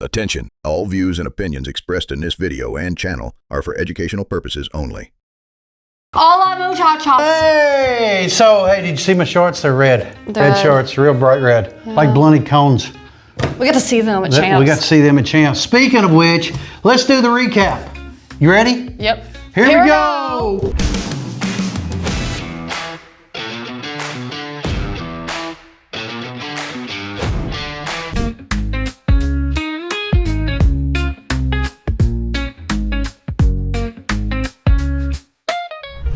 Attention, all views and opinions expressed in this video and channel are for educational purposes only. Hola muchachos! Hey! So, hey, did you see my shorts? They're red. Red shorts, real bright red. Yeah. Like blunted cones. We got to see them at Champs. We got to see them at Champs. Speaking of which, let's do the recap. You ready? Yep. Here we go!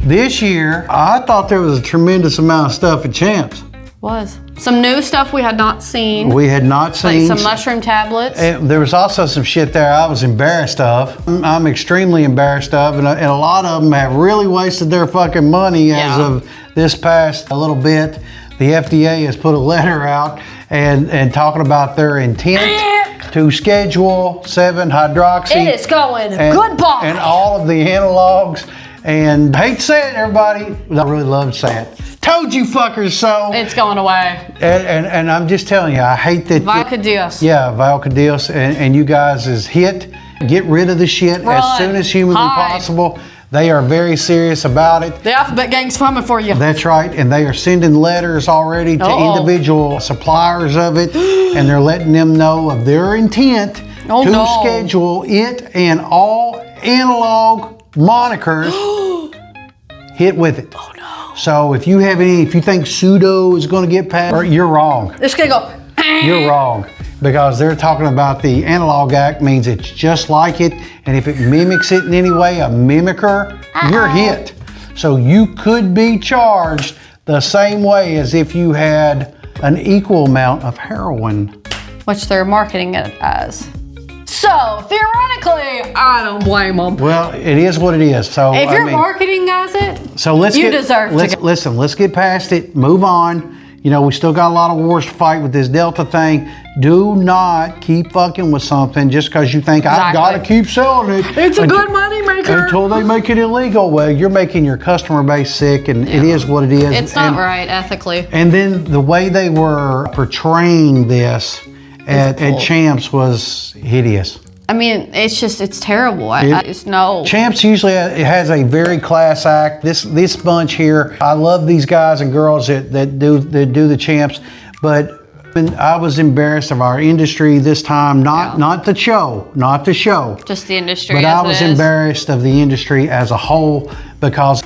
This year, I thought there was a tremendous amount of stuff at Champs. Was. Some new stuff we had not seen. We had not seen. Like some mushroom tablets. And there was also some shit there I was embarrassed of. I'm extremely embarrassed of, and a lot of them have really wasted their fucking money as of this past a little bit. The FDA has put a letter out and talking about their intent to schedule 7-hydroxy. It is going goodbye. And all of the analogs. And I hate to say it, everybody, I really love to say it. Told you fuckers so. It's going away. And I'm just telling you, I hate that. Valcadios. Yeah, Valcadios, and you guys is hit. Get rid of the shit as soon as humanly possible. They are very serious about it. The Alphabet Gang's coming for you. That's right, and they are sending letters already to individual suppliers of it, and they're letting them know of their intent to schedule it and all analog monikers hit with it. Oh no. So if you have if you think Pseudo is going to get passed, you're wrong. It's going to go. You're wrong, because they're talking about the Analog Act means it's just like it, and if it mimics it in any way, a mimicker, you're hit. So you could be charged the same way as if you had an equal amount of heroin. Which they're marketing it as. So, theoretically, I don't blame them. Well, it is what it is. So if you're marketing as it, so let's get past it, move on. You know, we still got a lot of wars to fight with this Delta thing. Do not keep fucking with something just because you think I've got to keep selling it. It's a good money maker. Until they make it illegal. Well, you're making your customer base sick, and it is what it is. It's not right ethically. And then the way they were portraying this at Champs was hideous. I mean, it's terrible. Champs usually has a very class act. This bunch here, I love these guys and girls that do the Champs, but I was embarrassed of our industry this time. Not the show, just the industry. But I was embarrassed of the industry as a whole, because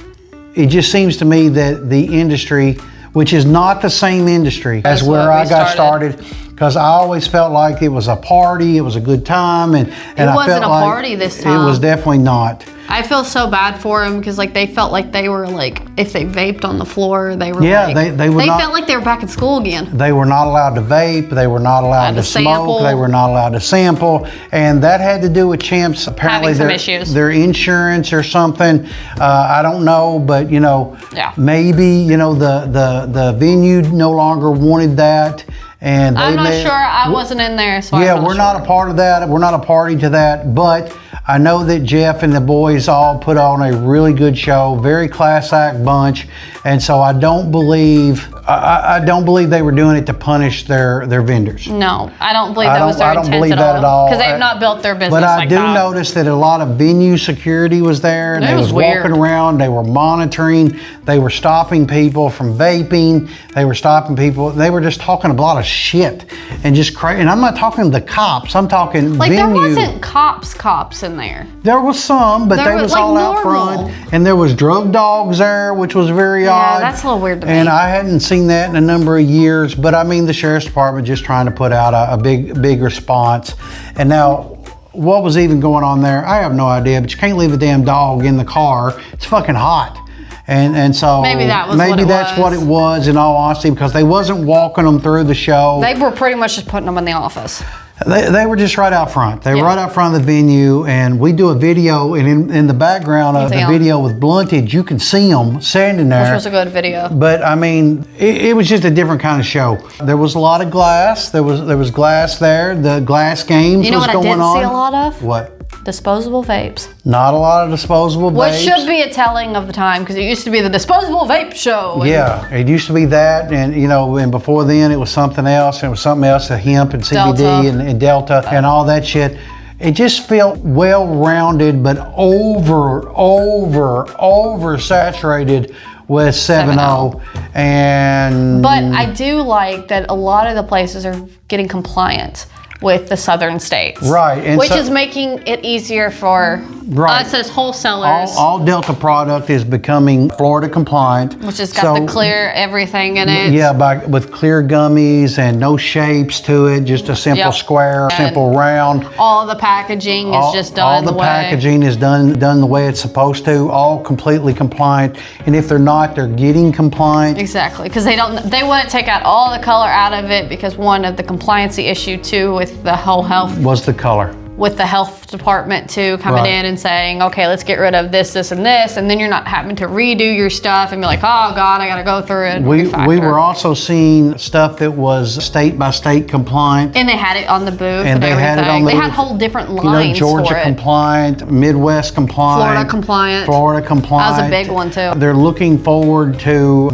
it just seems to me that the industry, which is not the same industry as where I got started. Because I always felt like it was a party, it was a good time, and it wasn't a party this time. It was definitely not. I feel so bad for them, because like they felt like they were like, if they vaped on the floor, they were they felt like they were back in school again. They were not allowed to vape, they were not allowed to smoke, they were not allowed to sample, and that had to do with Champs apparently their insurance or something. I don't know, but you know, maybe the venue no longer wanted that. And I'm not sure. I wasn't in there, so we're not a part of that. We're not a party to that. But I know that Jeff and the boys all put on a really good show, very class act bunch, and so I don't believe they were doing it to punish their vendors. No, I don't believe that was their intent. I don't believe that at all. Because they've not built their business like that. But I do notice that a lot of venue security was there, and they was walking around. They were monitoring. They were stopping people from vaping. They were stopping people. They were just talking a lot of shit and just crazy. And I'm not talking the cops. I'm talking venue. There wasn't cops in there. There was some, but they was like all out front. And there was drug dogs there, which was very odd. Yeah, that's a little weird to me. And I hadn't seen that in a number of years. But I mean, the sheriff's department just trying to put out a big response. And now, what was even going on there? I have no idea. But you can't leave a damn dog in the car. It's fucking hot. And so maybe that's what it was, in all honesty, because they wasn't walking them through the show. They were pretty much just putting them in the office. They were just right out front. They were right out front of the venue, and we do a video, and in the background of the video with blunted, you can see them standing there. Which was a good video. But I mean, it was just a different kind of show. There was a lot of glass. There was glass there. The glass games was going on. You know what I didn't see a lot of? What? disposable vapes. Not a lot of disposable vapes. Which should be a telling of the time, because it used to be the Disposable Vape Show. Yeah, it used to be that, and and before then it was something else, and it was something else, the hemp and CBD and Delta and all that shit. It just felt well-rounded, but oversaturated with 7.0. And but I do like that a lot of the places are getting compliant with the southern states. Right. And which is making it easier for us as wholesalers. All Delta product is becoming Florida compliant. Which has got the clear everything in it. Yeah, with clear gummies and no shapes to it, just a simple square, simple round. All the packaging is just done all the packaging is done the way it's supposed to, all completely compliant. And if they're not, they're getting compliant. Exactly, because they wouldn't take out all the color out of it, because one of the compliancy issue too with the whole health was the color. With the health department too coming in and saying, okay, let's get rid of this, this, and this, and then you're not having to redo your stuff and be like, oh God, I gotta go through it. We were also seeing stuff that was state by state compliant. And they had it on the booth and they everything. Had it on the they had whole different lines Georgia for it. compliant, Midwest compliant. Florida compliant. That was a big one too. They're looking forward to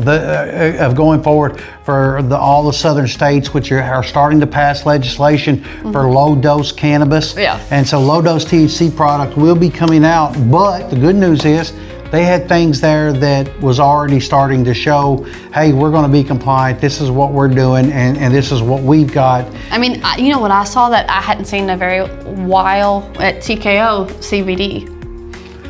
going forward for all the southern states, which are starting to pass legislation for low dose cannabis. Yeah. And so low dose THC product will be coming out, but the good news is they had things there that was already starting to show, hey, we're going to be compliant. This is what we're doing, and this is what we've got. I mean, you know what I saw that I hadn't seen in a very while at TKO? CBD.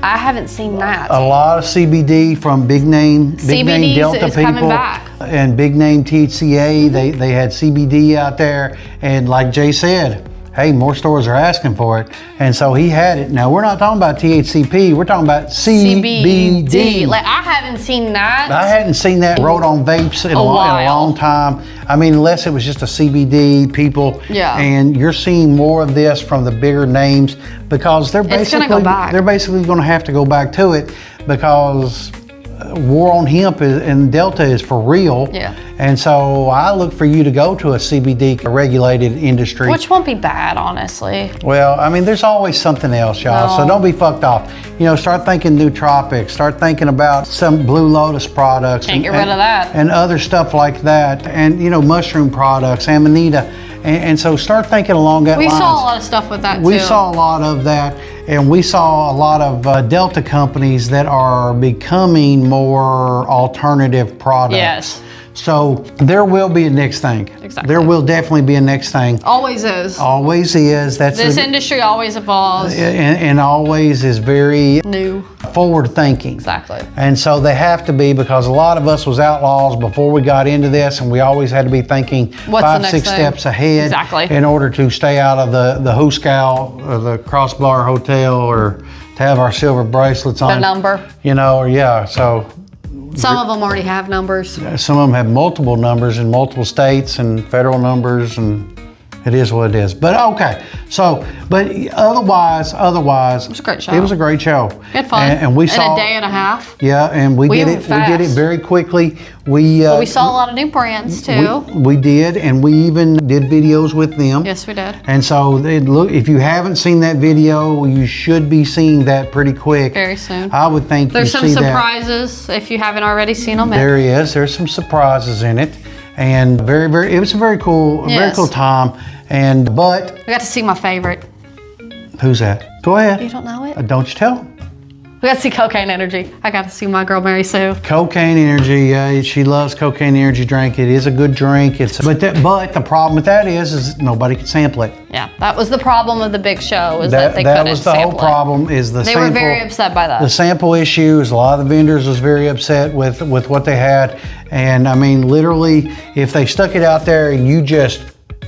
I haven't seen that. A lot of CBD from big name Delta is people coming back. And big name THCA. They had CBD out there, and like Jay said, hey, more stores are asking for it. And so he had it. Now, we're not talking about THCP. We're talking about CBD. Like, I haven't seen that. I hadn't seen that wrote on vapes in a long time. I mean, unless it was just a CBD people. Yeah. And you're seeing more of this from the bigger names because they're basically going to have to go back to it because war on hemp and Delta is for real. Yeah. And so I look for you to go to a CBD regulated industry. Which won't be bad, honestly. Well, I mean, there's always something else, y'all. So don't be fucked off. Start thinking nootropics. Start thinking about some Blue Lotus products. Can't get rid of that. And other stuff like that. And, mushroom products, Amanita. And so start thinking along that lines. We saw a lot of stuff with that, too. We saw a lot of that. And we saw a lot of Delta companies that are becoming more alternative products. Yes. So there will be a next thing. Exactly. There will definitely be a next thing. Always is. Always is. This industry always evolves. And always is very new. Forward thinking. Exactly. And so they have to be, because a lot of us was outlaws before we got into this, and we always had to be thinking 5-6 steps ahead in order to stay out of the Hooskow or the Crossbar Hotel or to have our silver bracelets on. The number. So some of them already have numbers. Some of them have multiple numbers in multiple states and federal numbers, and it is what it is. But okay, but otherwise, it was a great show. It was a great show. We had fun. And we saw in a day and a half. Yeah, and we did it. We did it very quickly. But we saw a lot of new brands too. We did, and we even did videos with them. Yes, we did. And so if you haven't seen that video, you should be seeing that pretty quick. Very soon. I would think there's some surprises if you haven't already seen them. There is. There's some surprises in it, and it was a very cool time. But we got to see my favorite. Who's that? Go ahead. You don't know it? Don't you tell? We got to see Cocaine Energy. I got to see my girl Mary Sue. Cocaine Energy, she loves Cocaine Energy drink. It is a good drink. But the problem with that is nobody could sample it. Yeah, that was the problem of the big show. That they couldn't sample it. That was the whole problem. They were very upset by that. The sample issues. A lot of the vendors was very upset with what they had. And I mean, literally, if they stuck it out there and you just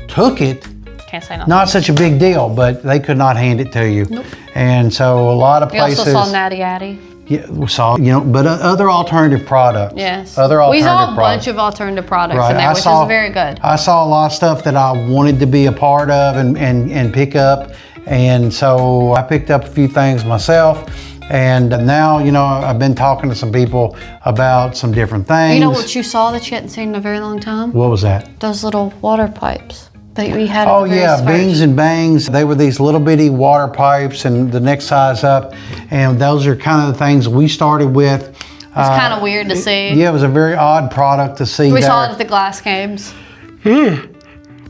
took it, can't say nothing. Not such a big deal, but they could not hand it to you. Nope. And so a lot of places. We also saw Natty Addy. Yeah, we saw, but other alternative products. Yes. We saw a bunch of alternative products in there, which is very good. I saw a lot of stuff that I wanted to be a part of and pick up. And so I picked up a few things myself. And now, I've been talking to some people about some different things. You know what you saw that you hadn't seen in a very long time? What was that? Those little water pipes. that we had. Oh yeah, Bings and Bangs. They were these little bitty water pipes and the next size up. And those are kind of the things we started with. It's kind of weird to see. Yeah, it was a very odd product to see. We saw it at the glass games.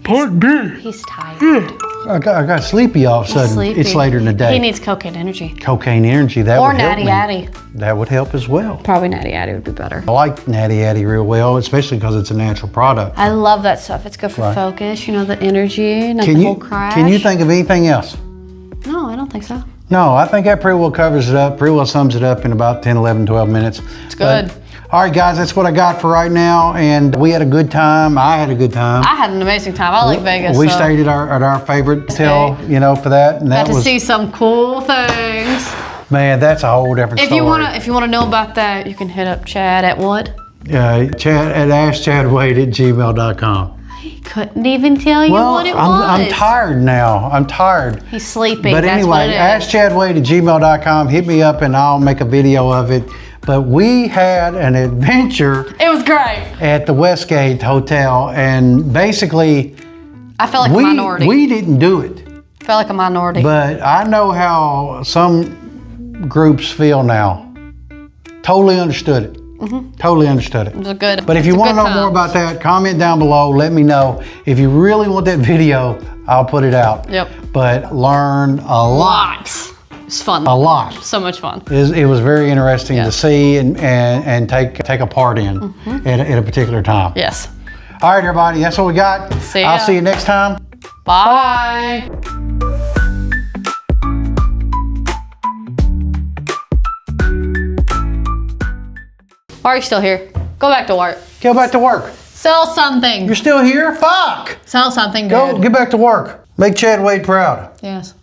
Part B. He's tired. I got sleepy all of a sudden. It's later in the day. He needs cocaine energy. Cocaine energy, that would help me. Or Natty Addy. That would help as well. Probably Natty Addy would be better. I like Natty Addy real well, especially because it's a natural product. I love that stuff. It's good for focus, you know, the energy, not the whole crash. Can you think of anything else? No, I don't think so. No, I think that pretty well covers it up, pretty well sums it up in about 10, 11, 12 minutes. It's good. All right, guys, that's what I got for right now, and we had a good time. I had a good time. I had an amazing time. I like Vegas. We stayed at our favorite hotel, you know, for that. And got to see some cool things. Man, that's a whole different story. If you wanna know about that, you can hit up Chad at what? Chad at AskChadWade@gmail.com. He couldn't even tell you what it was. I'm tired now. I'm tired. He's sleeping. But anyway, AskChadWade@gmail.com. Hit me up and I'll make a video of it. But we had an adventure. It was great. At the Westgate Hotel, and basically, I felt like a minority. We didn't do it. Felt like a minority. But I know how some groups feel now. Totally understood it. Totally understood it. It was good. But if you want to know more about that, comment down below. Let me know. If you really want that video, I'll put it out. Yep. But learn a lot. It's fun. A lot. So much fun. It was very interesting to see and take a part in at a particular time. Yes. All right, everybody. That's what we got. I'll see you next time. Bye. Why are you still here? Go back to work. Go back to work. Sell something. You're still here? Fuck. Sell something, dude. Go get back to work. Make Chad Wade proud. Yes.